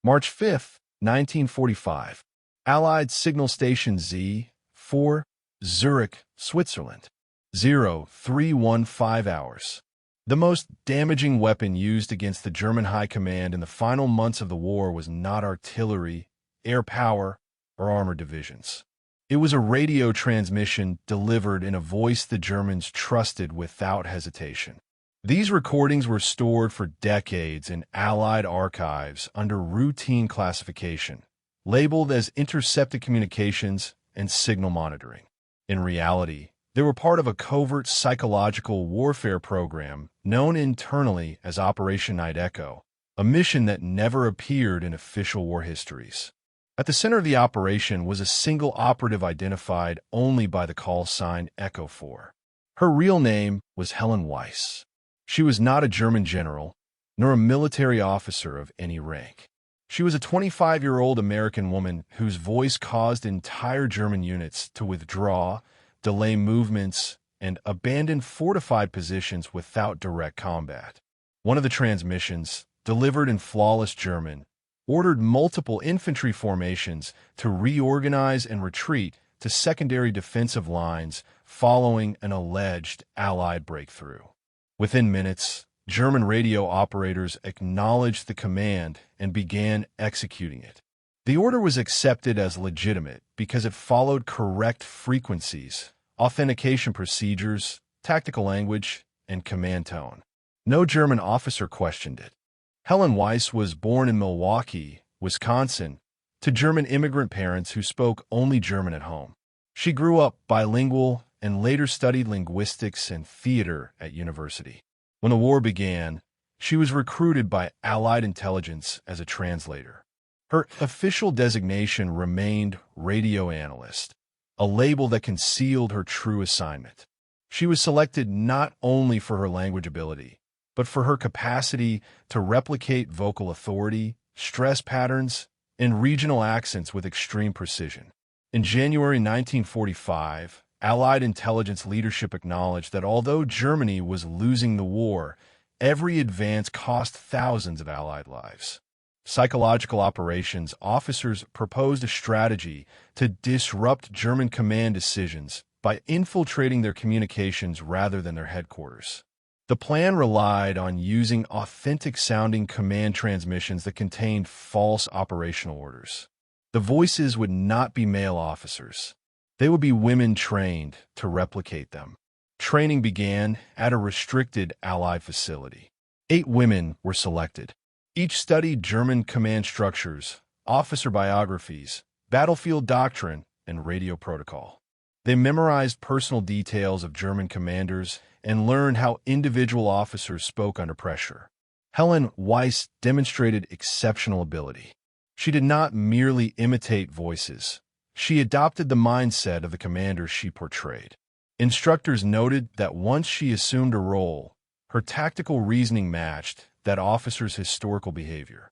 March 5, 1945. Allied Signal Station Z4, Zurich, Switzerland. 0315 hours. The most damaging weapon used against the German High Command in the final months of the war was not artillery, air power, or armored divisions. It was a radio transmission delivered in a voice the Germans trusted without hesitation. These recordings were stored for decades in Allied archives under routine classification, labeled as intercepted communications and signal monitoring. In reality, they were part of a covert psychological warfare program known internally as Operation Night Echo, a mission that never appeared in official war histories. At the center of the operation was a single operative identified only by the call sign Echo 4. Her real name was Helen Weiss. She was not a German general, nor a military officer of any rank. She was a 25-year-old American woman whose voice caused entire German units to withdraw, delay movements, and abandon fortified positions without direct combat. One of the transmissions, delivered in flawless German, ordered multiple infantry formations to reorganize and retreat to secondary defensive lines following an alleged Allied breakthrough. Within minutes, German radio operators acknowledged the command and began executing it. The order was accepted as legitimate because it followed correct frequencies, authentication procedures, tactical language, and command tone. No German officer questioned it. Helen Weiss was born in Milwaukee, Wisconsin, to German immigrant parents who spoke only German at home. She grew up bilingual and later studied linguistics and theater at university. When the war began, she was recruited by Allied intelligence as a translator. Her official designation remained radio analyst, a label that concealed her true assignment. She was selected not only for her language ability, but for her capacity to replicate vocal authority, stress patterns, and regional accents with extreme precision. In January 1945, Allied intelligence leadership acknowledged that although Germany was losing the war, every advance cost thousands of Allied lives. Psychological operations officers proposed a strategy to disrupt German command decisions by infiltrating their communications rather than their headquarters. The plan relied on using authentic-sounding command transmissions that contained false operational orders. The voices would not be male officers. They would be women trained to replicate them. Training began at a restricted Allied facility. 8 women were selected. Each studied German command structures, officer biographies, battlefield doctrine, and radio protocol. They memorized personal details of German commanders and learned how individual officers spoke under pressure. Helen Weiss demonstrated exceptional ability. She did not merely imitate voices. She adopted the mindset of the commanders she portrayed. Instructors noted that once she assumed a role, her tactical reasoning matched that officer's historical behavior.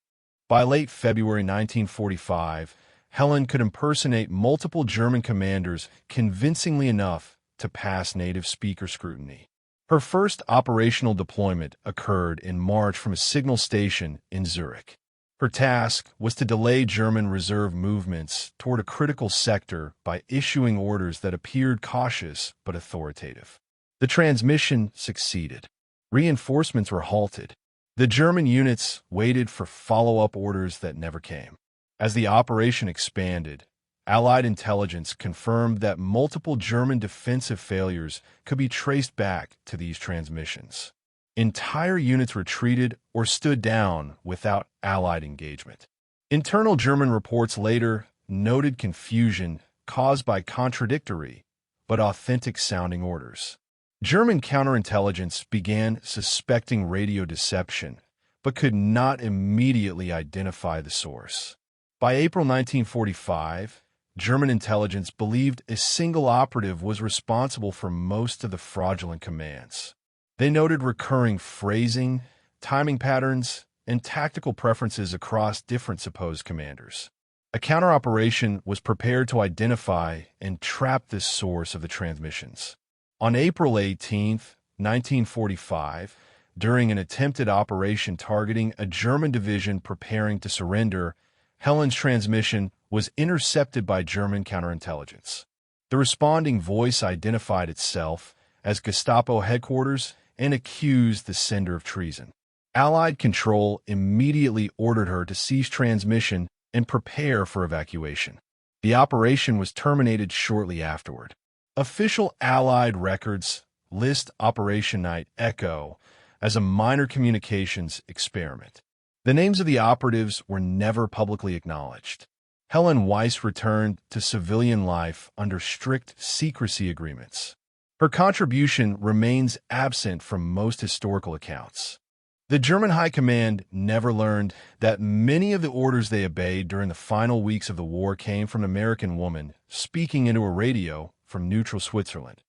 By late February 1945, Helen could impersonate multiple German commanders convincingly enough to pass native speaker scrutiny. Her first operational deployment occurred in March from a signal station in Zurich. Her task was to delay German reserve movements toward a critical sector by issuing orders that appeared cautious but authoritative. The transmission succeeded. Reinforcements were halted. The German units waited for follow-up orders that never came. As the operation expanded, Allied intelligence confirmed that multiple German defensive failures could be traced back to these transmissions. Entire units retreated or stood down without Allied engagement. Internal German reports later noted confusion caused by contradictory but authentic-sounding orders. German counterintelligence began suspecting radio deception, but could not immediately identify the source. By April 1945, German intelligence believed a single operative was responsible for most of the fraudulent commands. They noted recurring phrasing, timing patterns, and tactical preferences across different supposed commanders. A counter-operation was prepared to identify and trap this source of the transmissions. On April 18, 1945, During an attempted operation targeting a German division preparing to surrender, Helen's transmission was intercepted by German counterintelligence. The responding voice identified itself as Gestapo headquarters and accused the sender of treason. Allied control immediately ordered her to cease transmission and prepare for evacuation. The operation was terminated shortly afterward. Official Allied records list Operation Night Echo as a minor communications experiment. The names of the operatives were never publicly acknowledged. Helen Weiss returned to civilian life under strict secrecy agreements. Her contribution remains absent from most historical accounts. The German High Command never learned that many of the orders they obeyed during the final weeks of the war came from an American woman speaking into a radio from neutral Switzerland.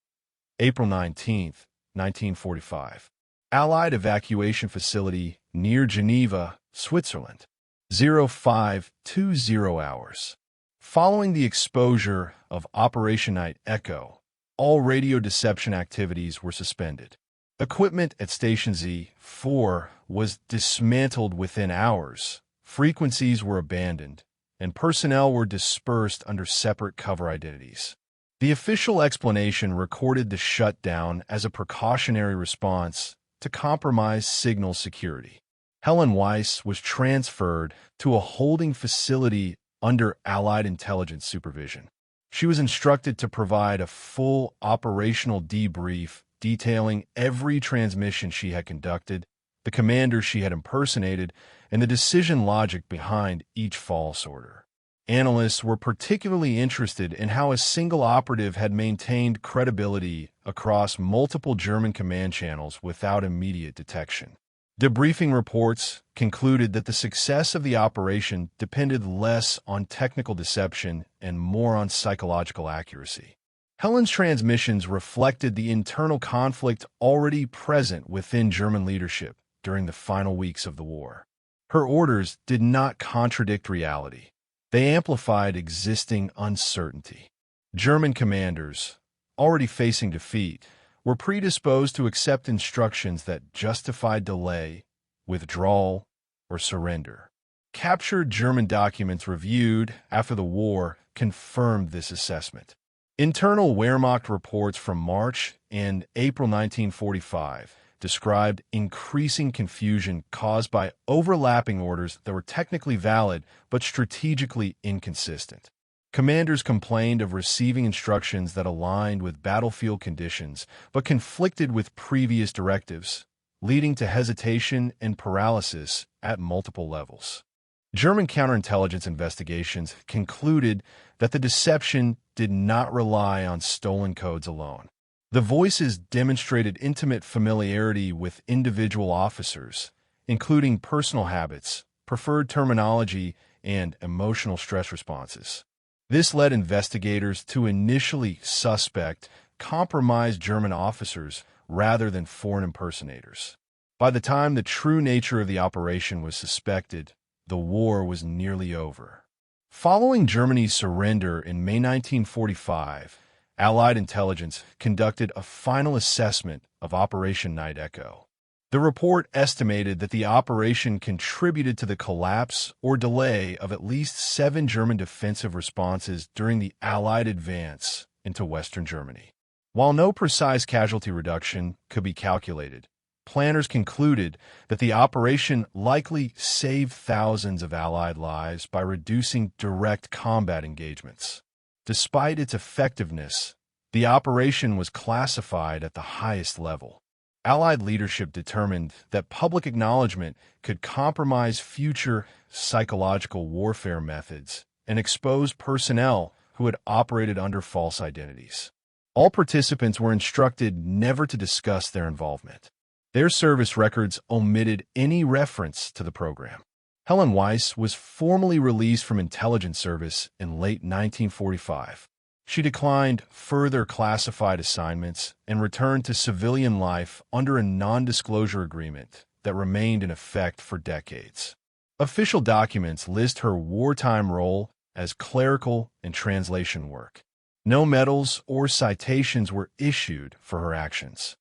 April 19, 1945. Allied evacuation facility near Geneva, Switzerland. 0520 hours. Following the exposure of Operation Night Echo, all radio deception activities were suspended. Equipment at Station Z4 was dismantled within hours, frequencies were abandoned, and personnel were dispersed under separate cover identities. The official explanation recorded the shutdown as a precautionary response to compromise signal security. Helen Weiss was transferred to a holding facility under Allied intelligence supervision. She was instructed to provide a full operational debrief detailing every transmission she had conducted, the commander she had impersonated, and the decision logic behind each false order. Analysts were particularly interested in how a single operative had maintained credibility across multiple German command channels without immediate detection. Debriefing reports concluded that the success of the operation depended less on technical deception and more on psychological accuracy. Helen's transmissions reflected the internal conflict already present within German leadership during the final weeks of the war. Her orders did not contradict reality. They amplified existing uncertainty. German commanders, already facing defeat, were predisposed to accept instructions that justified delay, withdrawal, or surrender. Captured German documents reviewed after the war confirmed this assessment. Internal Wehrmacht reports from March and April 1945 described increasing confusion caused by overlapping orders that were technically valid but strategically inconsistent. Commanders complained of receiving instructions that aligned with battlefield conditions but conflicted with previous directives, leading to hesitation and paralysis at multiple levels. German counterintelligence investigations concluded that the deception did not rely on stolen codes alone. The voices demonstrated intimate familiarity with individual officers, including personal habits, preferred terminology, and emotional stress responses. This led investigators to initially suspect compromised German officers rather than foreign impersonators. By the time the true nature of the operation was suspected, the war was nearly over. Following Germany's surrender in May 1945, Allied intelligence conducted a final assessment of Operation Night Echo. The report estimated that the operation contributed to the collapse or delay of at least 7 German defensive responses during the Allied advance into Western Germany. While no precise casualty reduction could be calculated, planners concluded that the operation likely saved thousands of Allied lives by reducing direct combat engagements. Despite its effectiveness, the operation was classified at the highest level. Allied leadership determined that public acknowledgement could compromise future psychological warfare methods and expose personnel who had operated under false identities. All participants were instructed never to discuss their involvement. Their service records omitted any reference to the program. Helen Weiss was formally released from intelligence service in late 1945. She declined further classified assignments and returned to civilian life under a non-disclosure agreement that remained in effect for decades. Official documents list her wartime role as clerical and translation work. No medals or citations were issued for her actions.